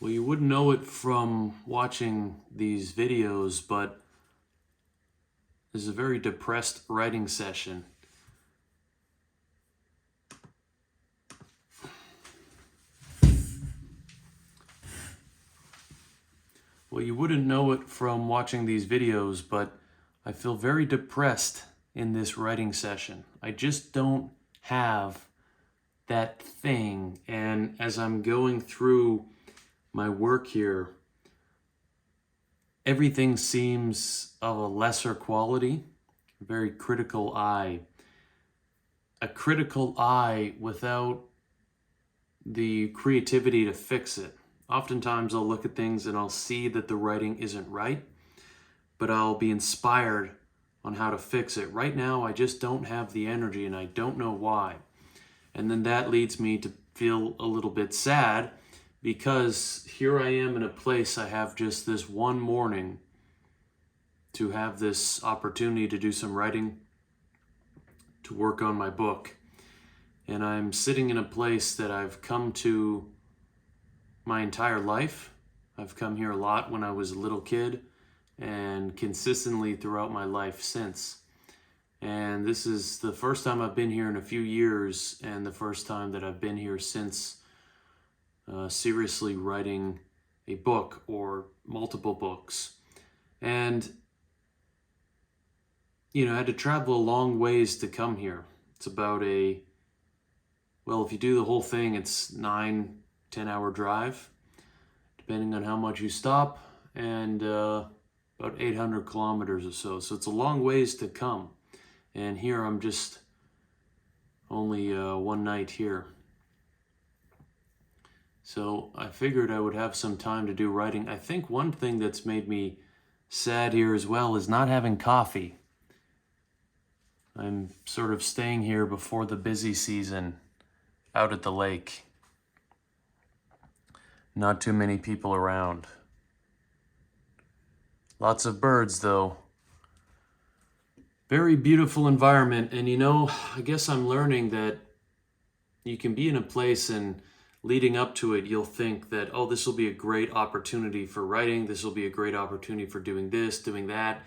Well, you wouldn't know it from watching these videos, but this is a very depressed writing session. Well, you wouldn't know it from watching these videos, but I feel very depressed in this writing session. I just don't have that thing. And as I'm going through my work here, everything seems of a lesser quality, a very critical eye. A critical eye without the creativity to fix it. Oftentimes I'll look at things and I'll see that the writing isn't right, but I'll be inspired on how to fix it. Right now, I just don't have the energy and I don't know why. And then that leads me to feel a little bit sad because here I am in a place I have just this one morning to have this opportunity to do some writing, to work on my book. And I'm sitting in a place that I've come to my entire life. I've come here a lot when I was a little kid and consistently throughout my life since. And this is the first time I've been here in a few years and the first time that I've been here since seriously writing a book or multiple books. And, I had to travel a long ways to come here. It's about if you do the whole thing, it's 9-10 hour drive, depending on how much you stop, and about 800 kilometers or so. So it's a long ways to come. And here I'm just only one night here. So I figured I would have some time to do writing. I think one thing that's made me sad here as well is not having coffee. I'm sort of staying here before the busy season out at the lake. Not too many people around. Lots of birds though. Very beautiful environment. And I guess I'm learning that you can be in a place and leading up to it, you'll think that, oh, this will be a great opportunity for writing. This will be a great opportunity for doing this, doing that.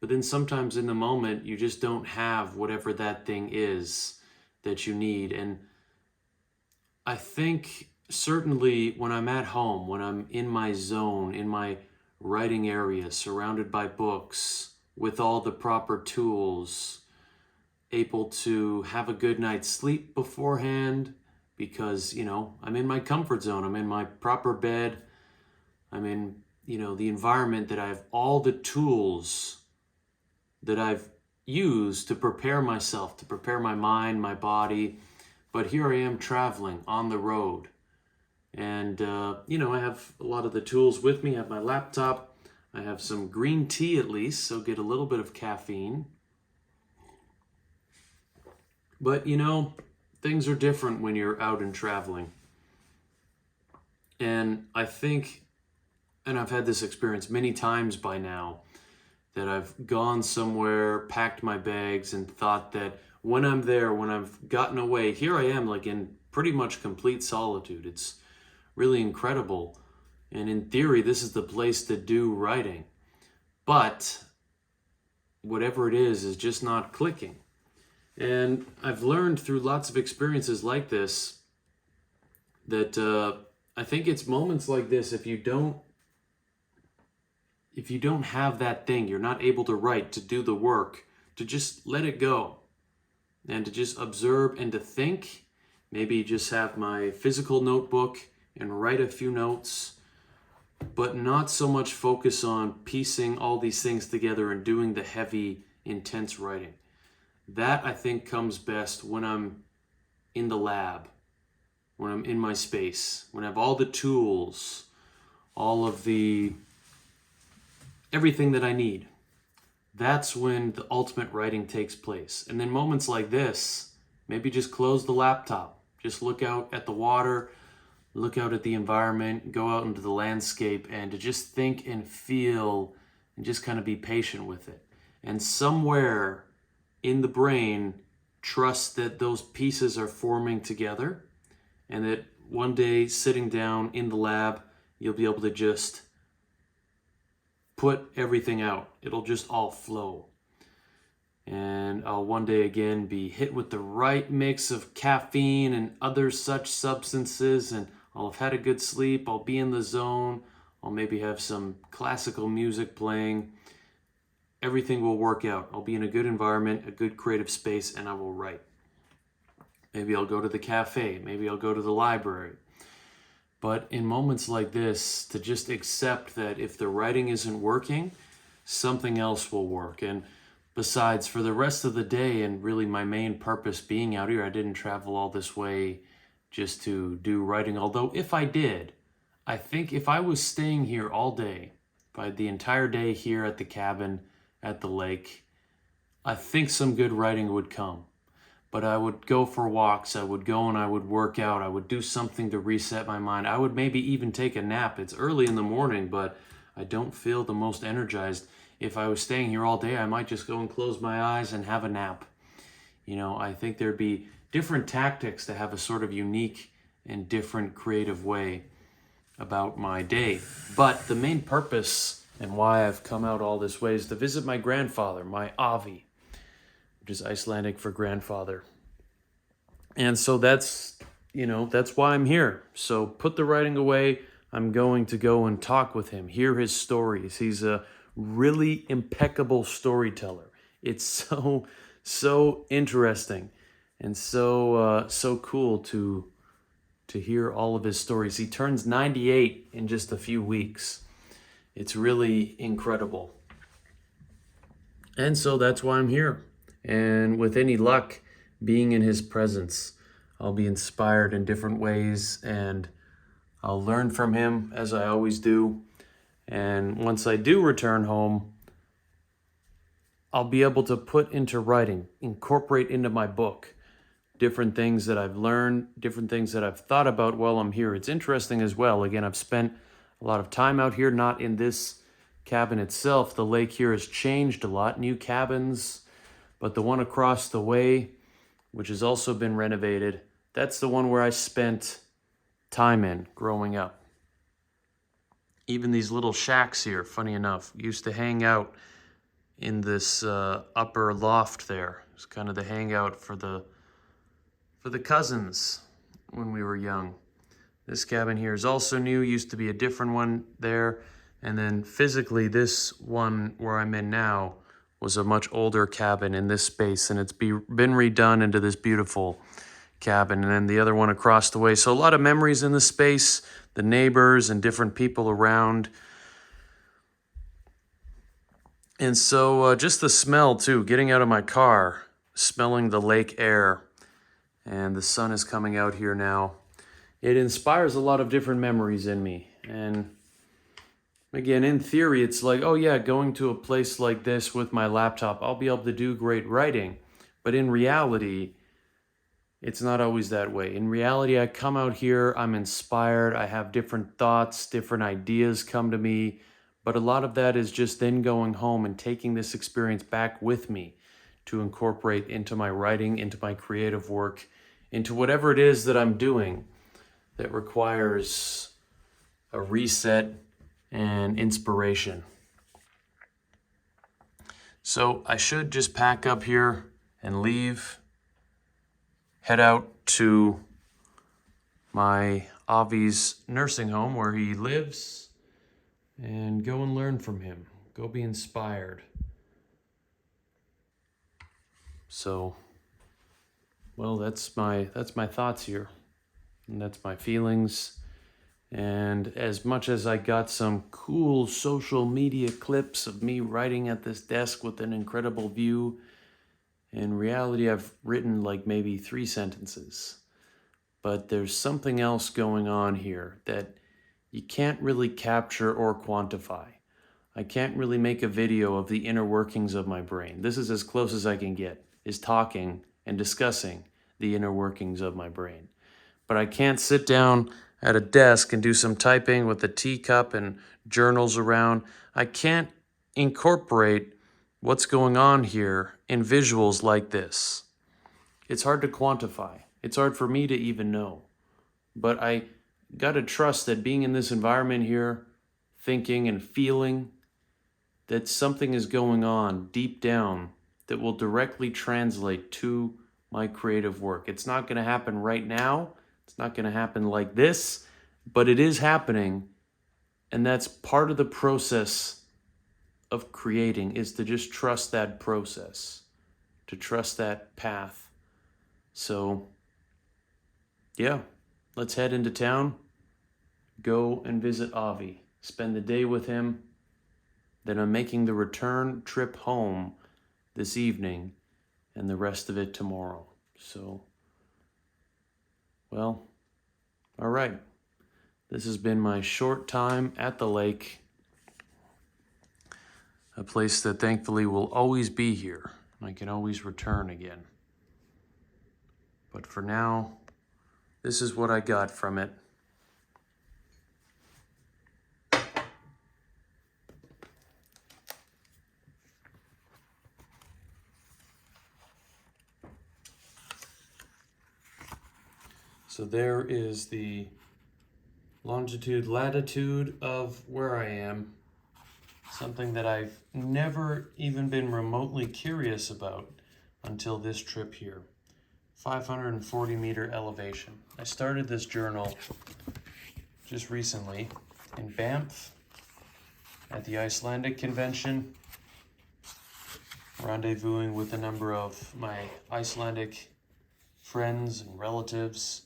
But then sometimes in the moment, you just don't have whatever that thing is that you need. And I think certainly when I'm at home, when I'm in my zone, in my writing area, surrounded by books, with all the proper tools, able to have a good night's sleep beforehand, because, I'm in my comfort zone. I'm in my proper bed. I'm in, the environment that I have all the tools that I've used to prepare myself, to prepare my mind, my body. But here I am traveling on the road. And, I have a lot of the tools with me. I have my laptop. I have some green tea at least, so get a little bit of caffeine. But, things are different when you're out and traveling. And I think, and I've had this experience many times by now, that I've gone somewhere, packed my bags, and thought that when I'm there, when I've gotten away, here I am like in pretty much complete solitude. It's really incredible. And in theory, this is the place to do writing. But whatever it is just not clicking. And I've learned through lots of experiences like this that I think it's moments like this, if you don't have that thing, you're not able to write, to do the work, to just let it go and to just observe and to think. Maybe just have my physical notebook and write a few notes, but not so much focus on piecing all these things together and doing the heavy, intense writing. That, I think, comes best when I'm in the lab, when I'm in my space, when I have all the tools, all of everything that I need. That's when the ultimate writing takes place. And then moments like this, maybe just close the laptop, just look out at the water, look out at the environment, go out into the landscape, and to just think and feel and just kind of be patient with it. And somewhere in the brain, trust that those pieces are forming together and that one day sitting down in the lab, you'll be able to just put everything out. It'll just all flow. And I'll one day again be hit with the right mix of caffeine and other such substances, and I'll have had a good sleep. I'll be in the zone. I'll maybe have some classical music playing. Everything will work out. I'll be in a good environment, a good creative space, and I will write. Maybe I'll go to the cafe. Maybe I'll go to the library. But in moments like this, to just accept that if the writing isn't working, something else will work. And besides, for the rest of the day, and really my main purpose being out here, I didn't travel all this way just to do writing. Although if I did, I think if I was staying here all day, if I had the entire day here at the cabin, at the lake, I think some good writing would come. But I would go for walks, I would go and I would work out, I would do something to reset my mind. I would maybe even take a nap. It's early in the morning, but I don't feel the most energized. If I was staying here all day, I might just go and close my eyes and have a nap. You know, I think there'd be different tactics to have a sort of unique and different creative way about my day. But the main purpose and why I've come out all this way is to visit my grandfather, my Avi, which is Icelandic for grandfather. And so that's why I'm here. So put the writing away. I'm going to go and talk with him, hear his stories. He's a really impeccable storyteller. It's so interesting and so cool to hear all of his stories. He turns 98 in just a few weeks. It's really incredible. And so that's why I'm here. And with any luck, being in his presence, I'll be inspired in different ways, and I'll learn from him as I always do. And once I do return home, I'll be able to put into writing, incorporate into my book, different things that I've learned, different things that I've thought about while I'm here. It's interesting as well. Again, I've spent a lot of time out here, not in this cabin itself. The lake here has changed a lot, new cabins, but the one across the way, which has also been renovated, that's the one where I spent time in growing up. Even these little shacks here, funny enough, used to hang out in this upper loft there. It's kind of the hangout for the cousins when we were young. This cabin here is also new, used to be a different one there. And then physically, this one where I'm in now was a much older cabin in this space, and it's been redone into this beautiful cabin. And then the other one across the way. So a lot of memories in the space, the neighbors and different people around. And so just the smell too, getting out of my car, smelling the lake air, and the sun is coming out here now. It inspires a lot of different memories in me. And again, in theory, it's like, oh yeah, going to a place like this with my laptop, I'll be able to do great writing. But in reality, it's not always that way. In reality, I come out here, I'm inspired, I have different thoughts, different ideas come to me. But a lot of that is just then going home and taking this experience back with me to incorporate into my writing, into my creative work, into whatever it is that I'm doing that requires a reset and inspiration. So I should just pack up here and leave, head out to my Avi's nursing home where he lives, and go and learn from him. Go be inspired. So, well, that's my thoughts here, and that's my feelings. And as much as I got some cool social media clips of me writing at this desk with an incredible view, in reality, I've written like maybe 3 sentences. But there's something else going on here that you can't really capture or quantify. I can't really make a video of the inner workings of my brain. This is as close as I can get, is talking and discussing the inner workings of my brain. But I can't sit down at a desk and do some typing with a teacup and journals around. I can't incorporate what's going on here in visuals like this. It's hard to quantify. It's hard for me to even know. But I got to trust that being in this environment here, thinking and feeling that something is going on deep down that will directly translate to my creative work. It's not going to happen right now. It's not going to happen like this, but it is happening. And that's part of the process of creating, is to just trust that process, to trust that path. So, yeah, let's head into town, go and visit Avi, spend the day with him. Then I'm making the return trip home this evening and the rest of it tomorrow. So, well, all right. This has been my short time at the lake, a place that thankfully will always be here. I can always return again. But for now, this is what I got from it. So there is the longitude, latitude of where I am. Something that I've never even been remotely curious about until this trip here. 540 meter elevation. I started this journal just recently in Banff at the Icelandic convention, rendezvousing with a number of my Icelandic friends and relatives.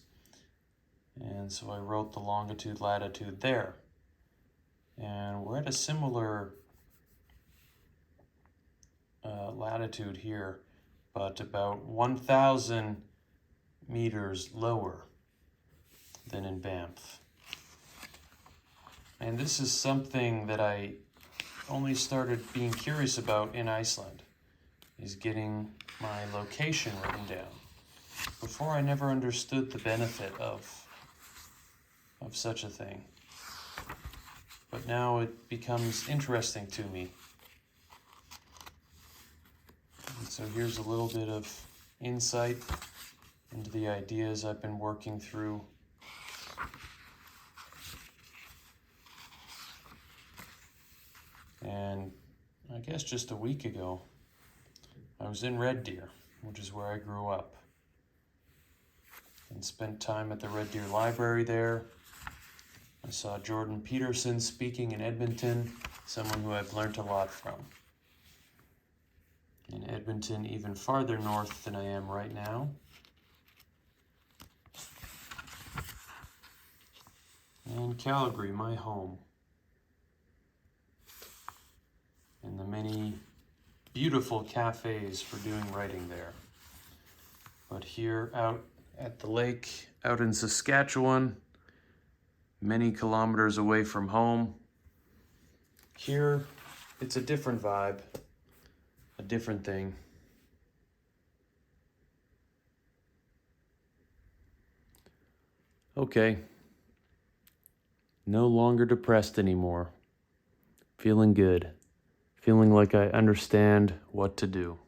And so I wrote the longitude, latitude there. And we're at a similar latitude here, but about 1,000 meters lower than in Banff. And this is something that I only started being curious about in Iceland, is getting my location written down. Before, I never understood the benefit of such a thing. But now it becomes interesting to me. And so here's a little bit of insight into the ideas I've been working through. And I guess just a week ago, I was in Red Deer, which is where I grew up, and spent time at the Red Deer Library there. I saw Jordan Peterson speaking in Edmonton, someone who I've learned a lot from. In Edmonton, even farther north than I am right now. And Calgary, my home. And the many beautiful cafes for doing writing there. But here out at the lake, out in Saskatchewan, many kilometers away from home. Here, it's a different vibe, a different thing. Okay. No longer depressed anymore. Feeling good. Feeling like I understand what to do.